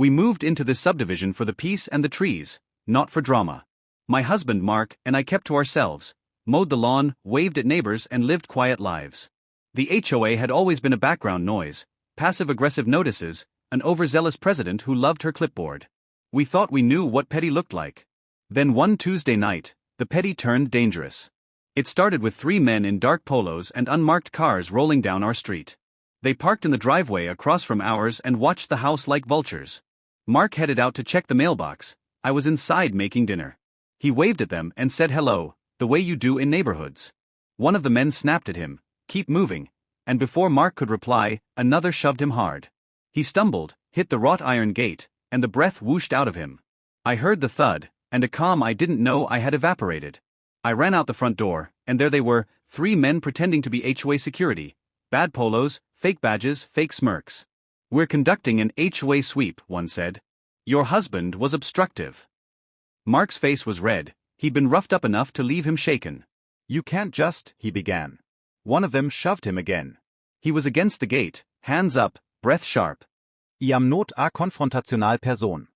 We moved into this subdivision for the peace and the trees, not for drama. My husband Mark and I kept to ourselves, mowed the lawn, waved at neighbors and lived quiet lives. The HOA had always been a background noise, passive-aggressive notices, an overzealous president who loved her clipboard. We thought we knew what petty looked like. Then one Tuesday night, the petty turned dangerous. It started with 3 men in dark polos and unmarked cars rolling down our street. They parked in the driveway across from ours and watched the house like vultures. Mark headed out to check the mailbox. I was inside making dinner. He waved at them and said hello, the way you do in neighborhoods. One of the men snapped at him, "Keep moving," and before Mark could reply, another shoved him hard. He stumbled, hit the wrought iron gate, and the breath whooshed out of him. I heard the thud, and a calm I didn't know I had evaporated. I ran out the front door, and there they were, 3 men pretending to be HOA security. Bad polos, fake badges, fake smirks. "We're conducting an HOA sweep," one said. "Your husband was obstructive." Mark's face was red. He'd been roughed up enough to leave him shaken. "You can't just," he began. One of them shoved him again. He was against the gate, hands up, breath sharp. "Iam not a konfrontational person."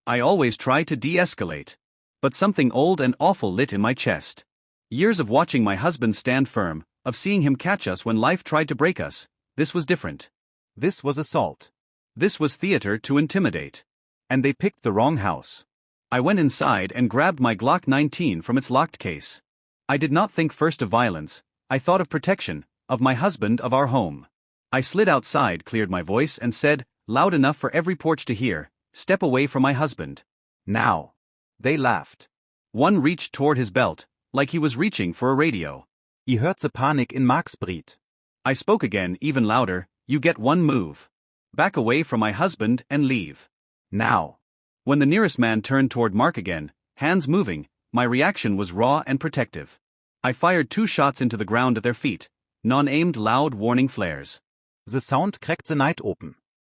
I always try to de-escalate. But something old and awful lit in my chest. Years of watching my husband stand firm, of seeing him catch us when life tried to break us, this was different. This was assault. This was theater to intimidate. And they picked the wrong house. I went inside and grabbed my Glock 19 from its locked case. I did not think first of violence, I thought of protection, of my husband, of our home. I slid outside, cleared my voice and said, loud enough for every porch to hear, "Step away from my husband. Now." They laughed. One reached toward his belt, like he was reaching for a radio. "I hörte Panik in Marksbrit." I spoke again, even louder, "You get one move. Back away from my husband and leave. Now." When the nearest man turned toward Mark again, hands moving, my reaction was raw and protective. I fired 2 shots into the ground at their feet, non-aimed loud warning flares. The sound cracked the night open.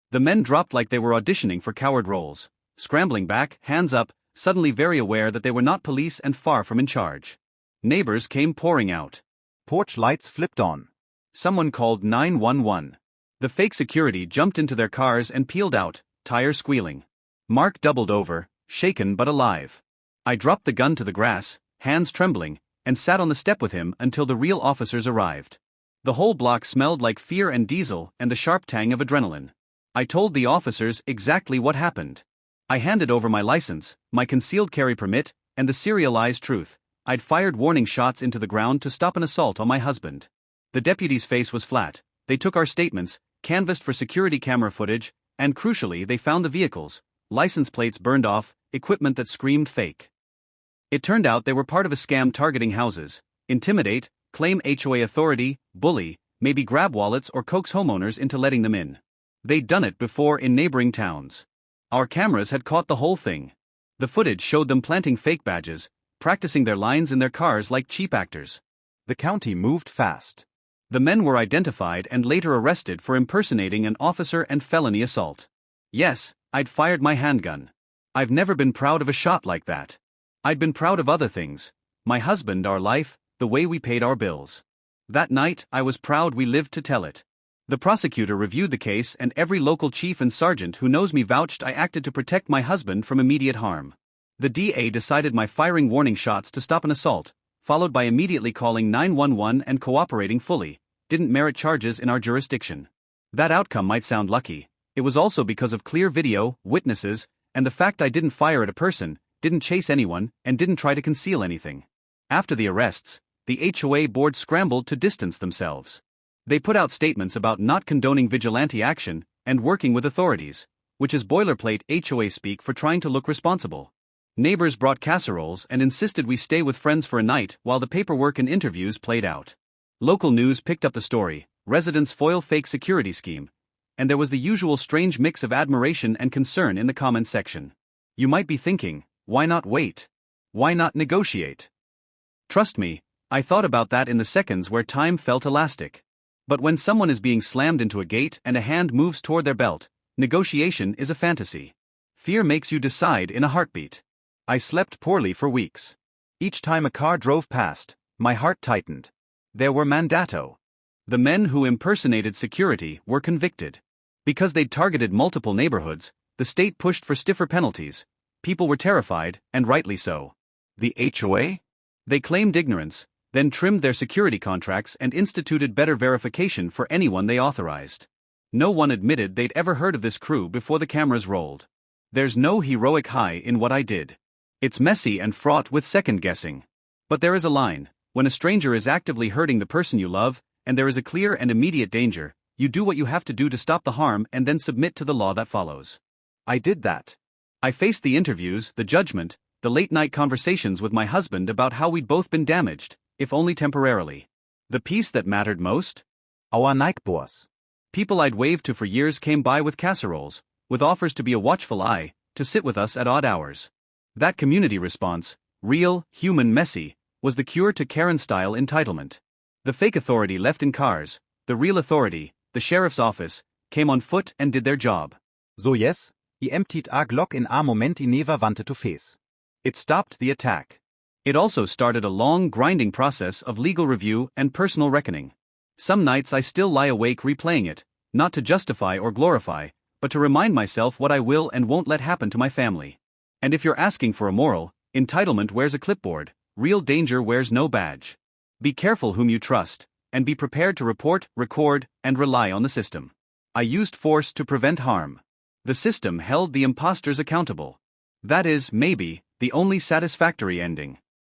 The men dropped like they were auditioning for coward roles, scrambling back, hands up, suddenly very aware that they were not police and far from in charge. Neighbors came pouring out. Porch lights flipped on. Someone called 911. The fake security jumped into their cars and peeled out, tires squealing. Mark doubled over, shaken but alive. I dropped the gun to the grass, hands trembling, and sat on the step with him until the real officers arrived. The whole block smelled like fear and diesel and the sharp tang of adrenaline. I told the officers exactly what happened. I handed over my license, my concealed carry permit, and the serialized truth. I'd fired warning shots into the ground to stop an assault on my husband. The deputy's face was flat. They took our statements, canvassed for security camera footage, and crucially they found the vehicles, license plates burned off, equipment that screamed fake. It turned out they were part of a scam targeting houses, intimidate, claim HOA authority, bully, maybe grab wallets or coax homeowners into letting them in. They'd done it before in neighboring towns. Our cameras had caught the whole thing. The footage showed them planting fake badges, practicing their lines in their cars like cheap actors. The county moved fast. The men were identified and later arrested for impersonating an officer and felony assault. Yes, I'd fired my handgun. I've never been proud of a shot like that. I'd been proud of other things. My husband, our life, the way we paid our bills. That night, I was proud we lived to tell it. The prosecutor reviewed the case and every local chief and sergeant who knows me vouched I acted to protect my husband from immediate harm. The DA decided my firing warning shots to stop an assault, followed by immediately calling 911 and cooperating fully, didn't merit charges in our jurisdiction. That outcome might sound lucky. It was also because of clear video, witnesses, and the fact I didn't fire at a person, didn't chase anyone, and didn't try to conceal anything. After the arrests, the HOA board scrambled to distance themselves. They put out statements about not condoning vigilante action and working with authorities, which is boilerplate HOA speak for trying to look responsible. Neighbors brought casseroles and insisted we stay with friends for a night while the paperwork and interviews played out. Local news picked up the story, residents foil fake security scheme, and there was the usual strange mix of admiration and concern in the comment section. You might be thinking, why not wait? Why not negotiate? Trust me, I thought about that in the seconds where time felt elastic. But when someone is being slammed into a gate and a hand moves toward their belt, negotiation is a fantasy. Fear makes you decide in a heartbeat. I slept poorly for weeks. Each time a car drove past, my heart tightened. There were mandato. The men who impersonated security were convicted. Because they'd targeted multiple neighborhoods, The state pushed for stiffer penalties. People were terrified, and rightly so. The HOA? They claimed ignorance, then trimmed their security contracts and instituted better verification for anyone they authorized. No one admitted they'd ever heard of this crew before the cameras rolled. There's no heroic high in what I did. It's messy and fraught with second-guessing. But there is a line. When a stranger is actively hurting the person you love, and there is a clear and immediate danger, you do what you have to do to stop the harm and then submit to the law that follows. I did that. I faced the interviews, the judgment, the late-night conversations with my husband about how we'd both been damaged, if only temporarily. The piece that mattered most? Our neighbors. People I'd waved to for years came by with casseroles, with offers to be a watchful eye, to sit with us at odd hours. That community response, real, human, messy, was the cure to Karen-style entitlement. The fake authority left in cars, the real authority, the sheriff's office, came on foot and did their job. So yes, he emptied the Glock in a moment he never wanted to face. It stopped the attack. It also started a long, grinding process of legal review and personal reckoning. Some nights I still lie awake replaying it, not to justify or glorify, but to remind myself what I will and won't let happen to my family. And if you're asking for a moral, entitlement wears a clipboard, real danger wears no badge. Be careful whom you trust, and be prepared to report, record, and rely on the system. I used force to prevent harm. The system held the imposters accountable. That is, maybe, the only satisfactory ending.